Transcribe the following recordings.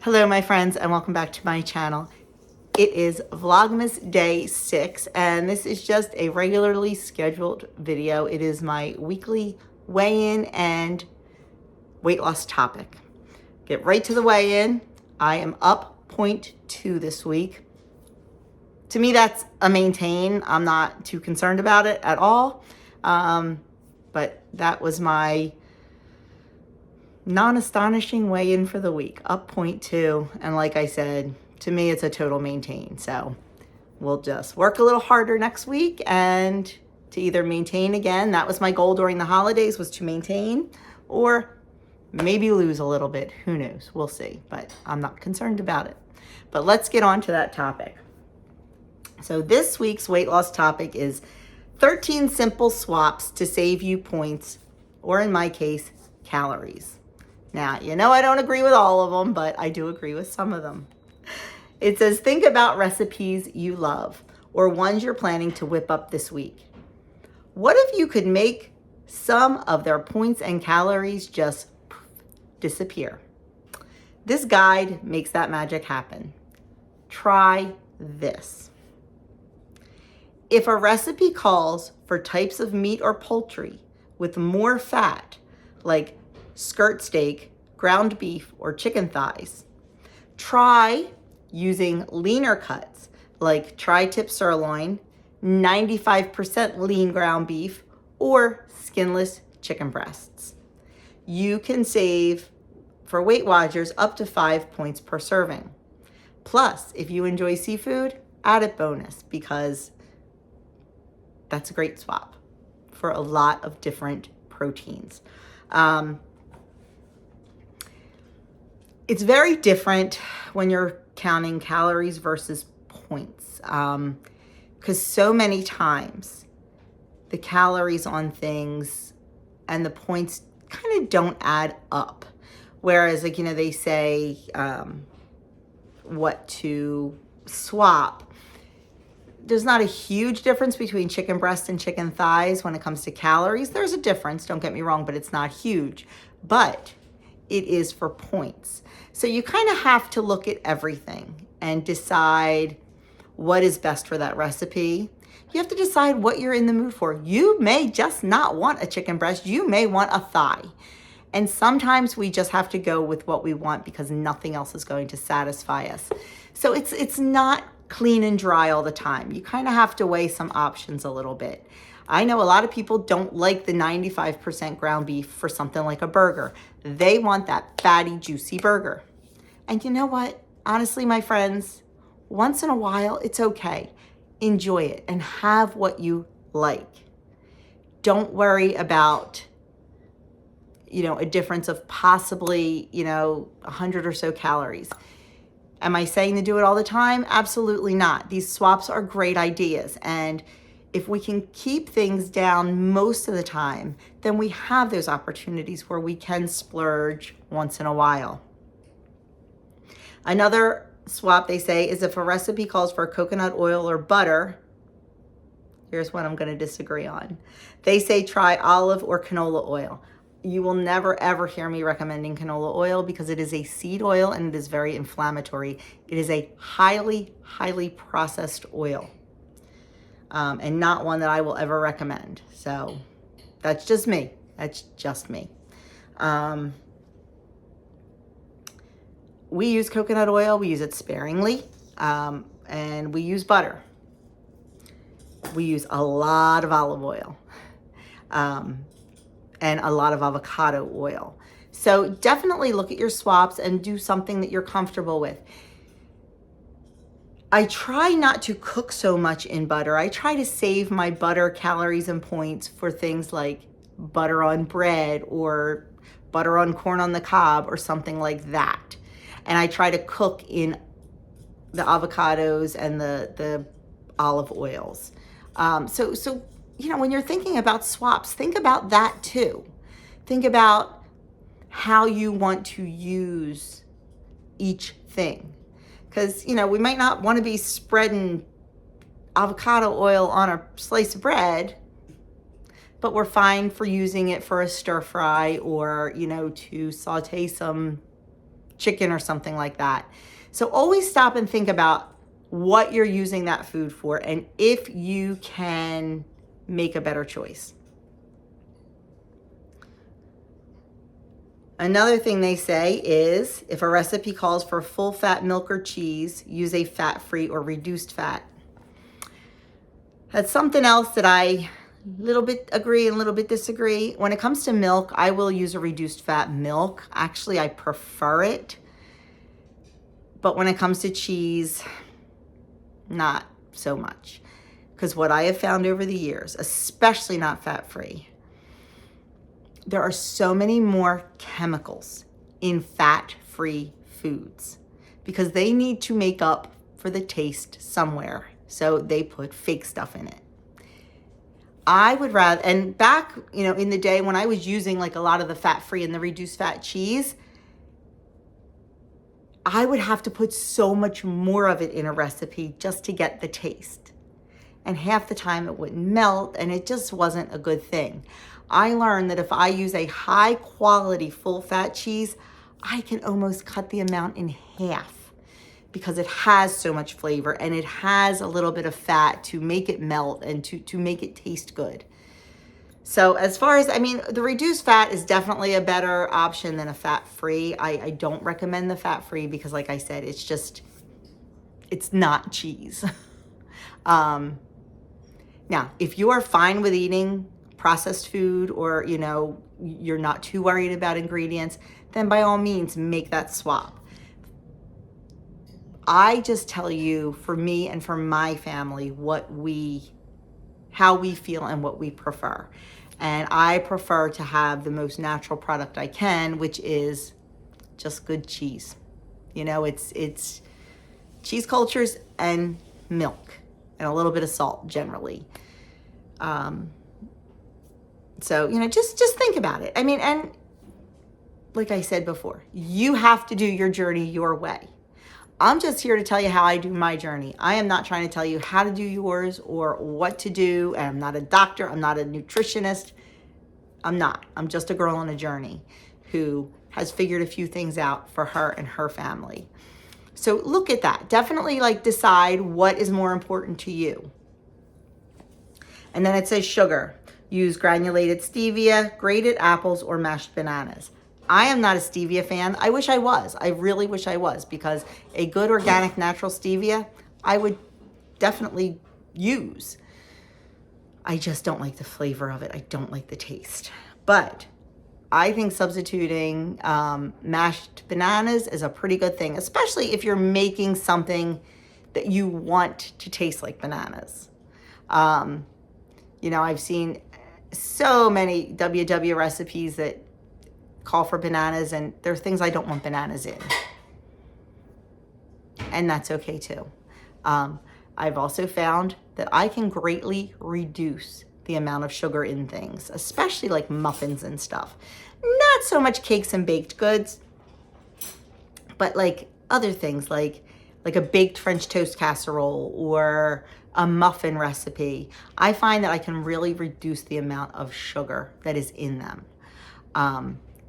Hello my friends and welcome back to my channel. It is Vlogmas day 6 and this is just a regularly scheduled video. It is my weekly weigh-in and weight loss topic. Get right to the weigh-in. I am up 0.2 this week. To me that's a maintain. I'm not too concerned about it at all. But that was my non-astonishing weigh-in for the week, up 0.2, and like I said, to me it's a total maintain. So we'll just work a little harder next week and to either maintain again. That was my goal during the holidays, was to maintain, or maybe lose a little bit. Who knows? We'll see, but I'm not concerned about it. But let's get on to that topic. So this week's weight loss topic is 13 simple swaps to save you points, or in my case, calories. Now, you know I don't agree with all of them, but I do agree with some of them. It says, think about recipes you love or ones you're planning to whip up this week. What if you could make some of their points and calories just disappear? This guide makes that magic happen. Try this. If a recipe calls for types of meat or poultry with more fat, like skirt steak, ground beef, or chicken thighs, try using leaner cuts like tri-tip sirloin, 95% lean ground beef, or skinless chicken breasts. You can save, for Weight Watchers, up to 5 points per serving. Plus, if you enjoy seafood, added bonus, because that's a great swap for a lot of different proteins. It's very different when you're counting calories versus points, because so many times the calories on things and the points kind of don't add up. Whereas, like, you know, they say what to swap. There's not a huge difference between chicken breast and chicken thighs when it comes to calories. There's a difference, don't get me wrong, but it's not huge. But it is for points. So you kind of have to look at everything and decide what is best for that recipe. You have to decide what you're in the mood for. You may just not want a chicken breast. You may want a thigh. And sometimes we just have to go with what we want because nothing else is going to satisfy us. So it's not clean and dry all the time. You kind of have to weigh some options a little bit. I know a lot of people don't like the 95% ground beef for something like a burger. They want that fatty, juicy burger. And you know what? Honestly, my friends, once in a while, it's okay. Enjoy it and have what you like. Don't worry about, you know, a difference of possibly, 100 or so calories. Am I saying to do it all the time? Absolutely not. These swaps are great ideas. And if we can keep things down most of the time, then we have those opportunities where we can splurge once in a while. Another swap, they say, is if a recipe calls for coconut oil or butter. Here's what I'm going to disagree on. They say try olive or canola oil. You will never, ever hear me recommending canola oil because it is a seed oil and it is very inflammatory. It is a highly, highly processed oil. And not one that I will ever recommend. So that's just me. That's just me. We use coconut oil. We use it sparingly. And we use butter. We use a lot of olive oil. And a lot of avocado oil. So definitely look at your swaps and do something that you're comfortable with. I try not to cook so much in butter. I try to save my butter calories and points for things like butter on bread or butter on corn on the cob or something like that. And I try to cook in the avocados and the olive oils. So when you're thinking about swaps, think about that too. Think about how you want to use each thing. Because, we might not want to be spreading avocado oil on a slice of bread, but we're fine for using it for a stir fry or, to saute some chicken or something like that. So always stop and think about what you're using that food for and if you can make a better choice. Another thing they say is if a recipe calls for full-fat milk or cheese, use a fat-free or reduced fat. That's something else that I a little bit agree and a little bit disagree. When it comes to milk, I will use a reduced fat milk. Actually, I prefer it. But when it comes to cheese, not so much. Because what I have found over the years, especially not fat-free, there are so many more chemicals in fat-free foods because they need to make up for the taste somewhere. So they put fake stuff in it. I would rather, and back, in the day when I was using like a lot of the fat-free and the reduced fat cheese, I would have to put so much more of it in a recipe just to get the taste. And half the time it wouldn't melt and it just wasn't a good thing. I learned that if I use a high quality full fat cheese, I can almost cut the amount in half because it has so much flavor and it has a little bit of fat to make it melt and to make it taste good. So as far as, the reduced fat is definitely a better option than a fat-free. I don't recommend the fat-free because like I said, it's not cheese. Now, if you are fine with eating processed food or, you're not too worried about ingredients, then by all means, make that swap. I just tell you, for me and for my family, how we feel and what we prefer. And I prefer to have the most natural product I can, which is just good cheese. It's cheese cultures and milk and a little bit of salt generally. So, just think about it. And like I said before, you have to do your journey your way. I'm just here to tell you how I do my journey. I am not trying to tell you how to do yours or what to do. And I'm not a doctor. I'm not a nutritionist. I'm not. I'm just a girl on a journey who has figured a few things out for her and her family. So look at that. Definitely decide what is more important to you. And then it says sugar. Use granulated stevia, grated apples, or mashed bananas. I am not a stevia fan. I wish I was. I really wish I was, because a good organic natural stevia, I would definitely use. I just don't like the flavor of it. I don't like the taste. But I think substituting mashed bananas is a pretty good thing, especially if you're making something that you want to taste like bananas. I've seen so many WW recipes that call for bananas, and there are things I don't want bananas in. And that's okay too. I've also found that I can greatly reduce the amount of sugar in things, especially like muffins and stuff. Not so much cakes and baked goods, but like other things like a baked French toast casserole or a muffin recipe. I find that I can really reduce the amount of sugar that is in them.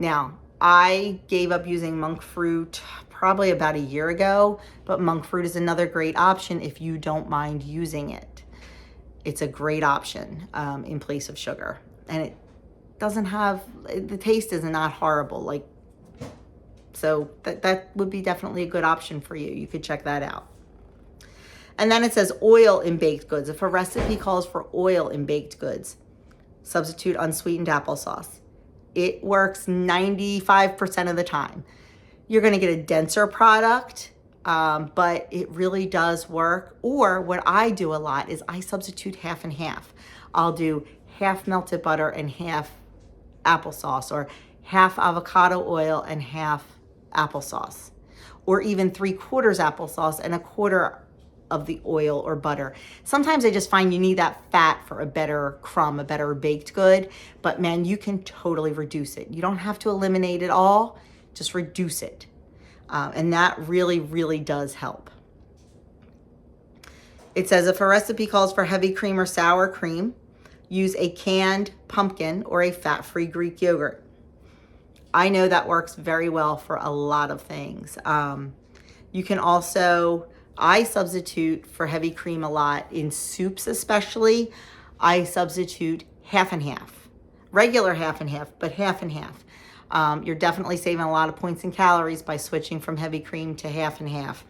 Now, I gave up using monk fruit probably about a year ago, but monk fruit is another great option if you don't mind using it. It's a great option in place of sugar. And it doesn't have, the taste is not horrible. So that would be definitely a good option for you. You could check that out. And then it says oil in baked goods. If a recipe calls for oil in baked goods, substitute unsweetened applesauce. It works 95% of the time. You're going to get a denser product, but it really does work. Or what I do a lot is I substitute half and half. I'll do half melted butter and half applesauce, or half avocado oil and half applesauce, or even 3/4 applesauce and 1/4 of the oil or butter. Sometimes I just find you need that fat for a better crumb, a better baked good, but man, you can totally reduce it. You don't have to eliminate it all, just reduce it. And that really, really does help. It says if a recipe calls for heavy cream or sour cream, use a canned pumpkin or a fat-free Greek yogurt. I know that works very well for a lot of things. You can also, I substitute for heavy cream a lot in soups especially. I substitute half and half. Regular half and half, but half and half. You're definitely saving a lot of points and calories by switching from heavy cream to half and half.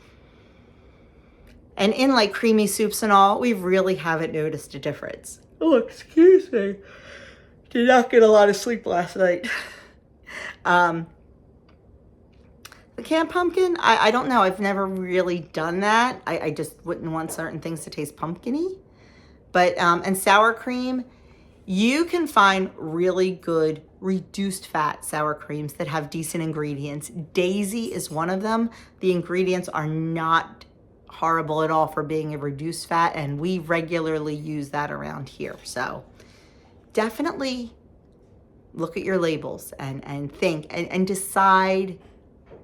And in like creamy soups and all, we really haven't noticed a difference. Oh, excuse me. Did not get a lot of sleep last night. The canned pumpkin, I don't know. I've never really done that. I just wouldn't want certain things to taste pumpkin-y. But, and sour cream, you can find really good reduced fat sour creams that have decent ingredients. Daisy is one of them. The ingredients are not horrible at all for being a reduced fat, and we regularly use that around here. So definitely look at your labels and think and decide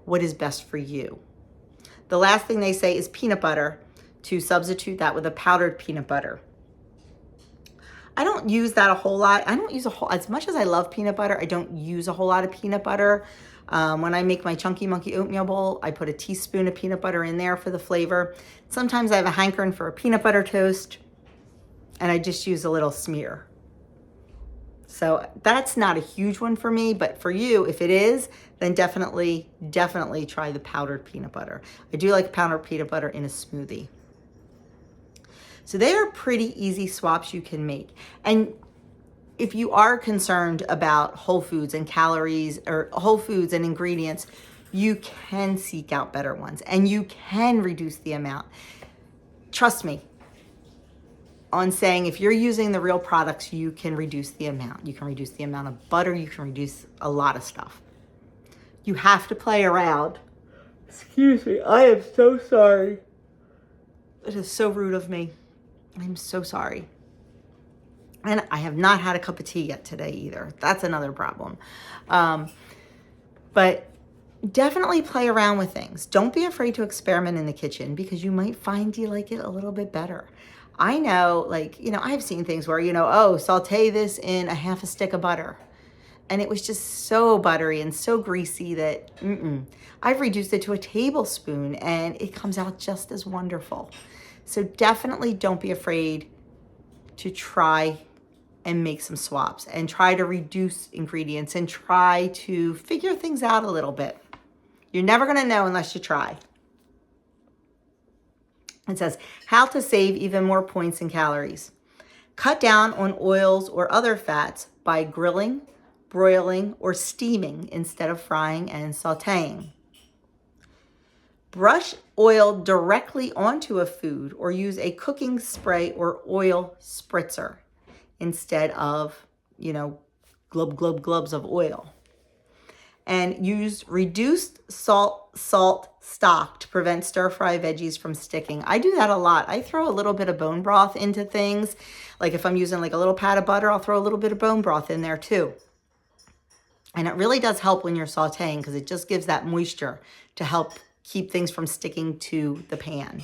what is best for you. The last thing they say is peanut butter, to substitute that with a powdered peanut butter. I don't use that a whole lot. I don't use as much as I love peanut butter, I don't use a whole lot of peanut butter. When I make my Chunky Monkey oatmeal bowl, I put a teaspoon of peanut butter in there for the flavor. Sometimes I have a hankering for a peanut butter toast, and I just use a little smear. So that's not a huge one for me, but for you, if it is, then definitely try the powdered peanut butter. I do like powdered peanut butter in a smoothie. So they are pretty easy swaps you can make. And if you are concerned about whole foods and calories, or whole foods and ingredients, you can seek out better ones and you can reduce the amount. Trust me on saying if you're using the real products, you can reduce the amount. You can reduce the amount of butter. You can reduce a lot of stuff. You have to play around. Excuse me, I am so sorry. It is so rude of me. I'm so sorry. And I have not had a cup of tea yet today either. That's another problem. But definitely play around with things. Don't be afraid to experiment in the kitchen because you might find you like it a little bit better. I know, like, you know, I've seen things where, you know, oh, saute this in a half a stick of butter. And it was just so buttery and so greasy that I've reduced it to a tablespoon and it comes out just as wonderful. So definitely don't be afraid to try and make some swaps and try to reduce ingredients and try to figure things out a little bit. You're never going to know unless you try. It says, how to save even more points and calories. Cut down on oils or other fats by grilling, broiling, or steaming instead of frying and sauteing. Brush oil directly onto a food or use a cooking spray or oil spritzer instead of, you know, globs of oil. And use reduced salt stock to prevent stir-fry veggies from sticking. I do that a lot. I throw a little bit of bone broth into things. Like if I'm using like a little pat of butter, I'll throw a little bit of bone broth in there too. And it really does help when you're sauteing because it just gives that moisture to help keep things from sticking to the pan.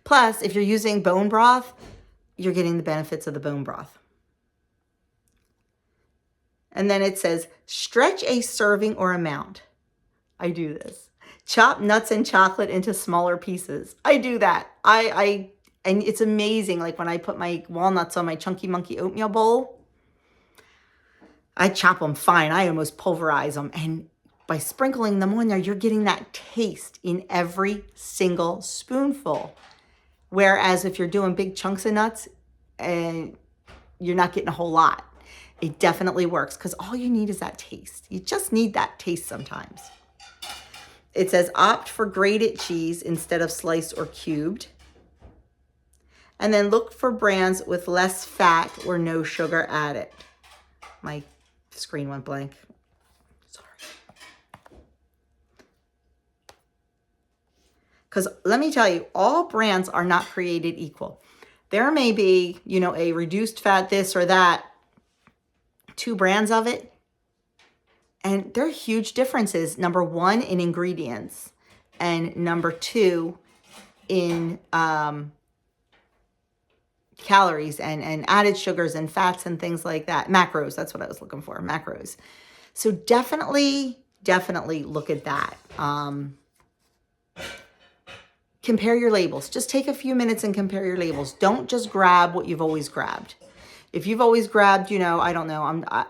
Plus, if you're using bone broth, you're getting the benefits of the bone broth. And then it says, stretch a serving or amount. I do this. Chop nuts and chocolate into smaller pieces. I do that. And it's amazing. Like when I put my walnuts on my Chunky Monkey oatmeal bowl, I chop them fine. I almost pulverize them. And by sprinkling them on there, you're getting that taste in every single spoonful. Whereas if you're doing big chunks of nuts, and you're not getting a whole lot. It definitely works because all you need is that taste. You just need that taste sometimes. It says opt for grated cheese instead of sliced or cubed. And then look for brands with less fat or no sugar added. My screen went blank. Sorry. Because let me tell you, all brands are not created equal. There may be, you know, a reduced fat this or that, 2 brands of it, and there are huge differences. Number 1 in ingredients, and number 2 in calories and added sugars and fats and things like that. Macros, that's what I was looking for, macros. So definitely look at that. Compare your labels. Just take a few minutes and compare your labels. Don't just grab what you've always grabbed. If you've always grabbed, you know, I don't know,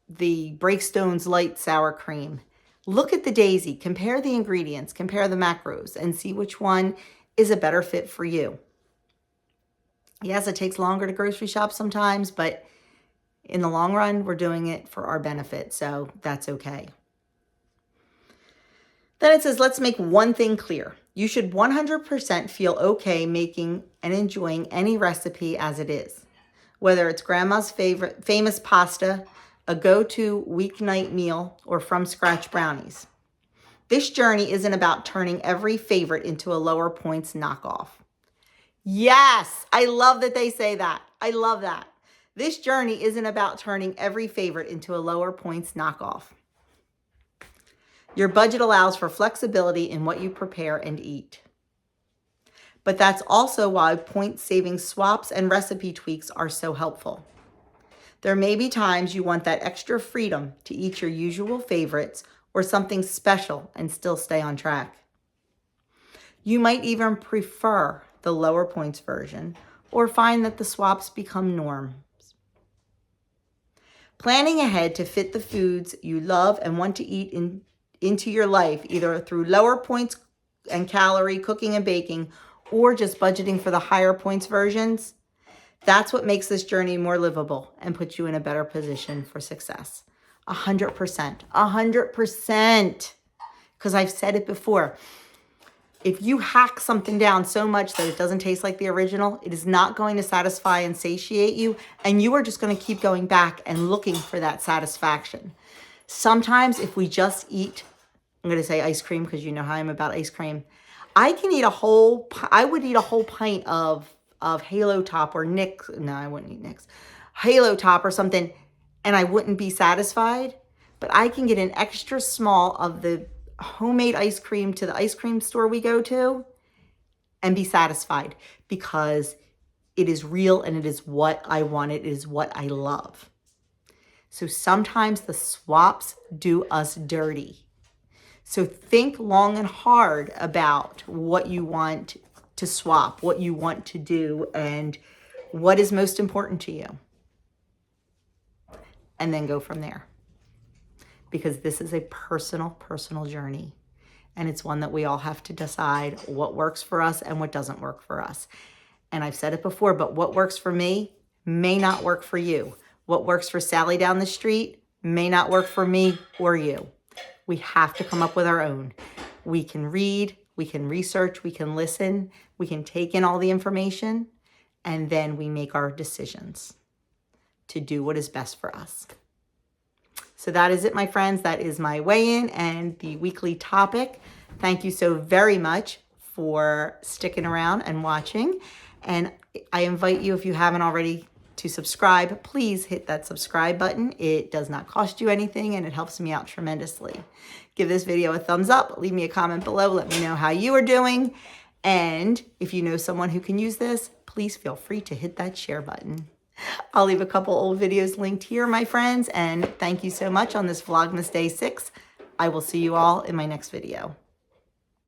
the Breakstone's light sour cream, look at the Daisy, compare the ingredients, compare the macros, and see which one is a better fit for you. Yes, it takes longer to grocery shop sometimes, but in the long run, we're doing it for our benefit, so that's okay. Then it says, let's make one thing clear. You should 100% feel okay making and enjoying any recipe as it is. Whether it's grandma's favorite famous pasta, a go-to weeknight meal, or from scratch brownies. This journey isn't about turning every favorite into a lower points knockoff. Yes, I love that they say that. I love that. This journey isn't about turning every favorite into a lower points knockoff. Your budget allows for flexibility in what you prepare and eat. But that's also why point-saving swaps and recipe tweaks are so helpful. There may be times you want that extra freedom to eat your usual favorites or something special and still stay on track. You might even prefer the lower points version or find that the swaps become norms. Planning ahead to fit the foods you love and want to eat into your life, either through lower points and calorie cooking and baking, or just budgeting for the higher points versions, that's what makes this journey more livable and puts you in a better position for success. 100%, 100%. Because I've said it before. If you hack something down so much that it doesn't taste like the original, it is not going to satisfy and satiate you, and you are just going to keep going back and looking for that satisfaction. Sometimes if we just eat, I'm going to say ice cream because you know how I'm about ice cream. I would eat a whole pint of Halo Top or Nick's. No, I wouldn't eat Nick's. Halo Top or something, and I wouldn't be satisfied. But I can get an extra small of the homemade ice cream to the ice cream store we go to and be satisfied because it is real and it is what I want. It is what I love. So sometimes the swaps do us dirty. So think long and hard about what you want to swap, what you want to do, and what is most important to you. And then go from there. Because this is a personal journey. And it's one that we all have to decide what works for us and what doesn't work for us. And I've said it before, but what works for me may not work for you. What works for Sally down the street may not work for me or you. We have to come up with our own. We can read, we can research, we can listen, we can take in all the information, and then we make our decisions to do what is best for us. So that is it, my friends. That is my weigh-in and the weekly topic. Thank you so very much for sticking around and watching. And I invite you, if you haven't already, to subscribe. Please hit that subscribe button. It does not cost you anything and it helps me out tremendously. Give this video a thumbs up. Leave me a comment below. Let me know how you are doing. And if you know someone who can use this, please feel free to hit that share button. I'll leave a couple old videos linked here, my friends. And thank you so much on this Vlogmas Day 6. I will see you all in my next video.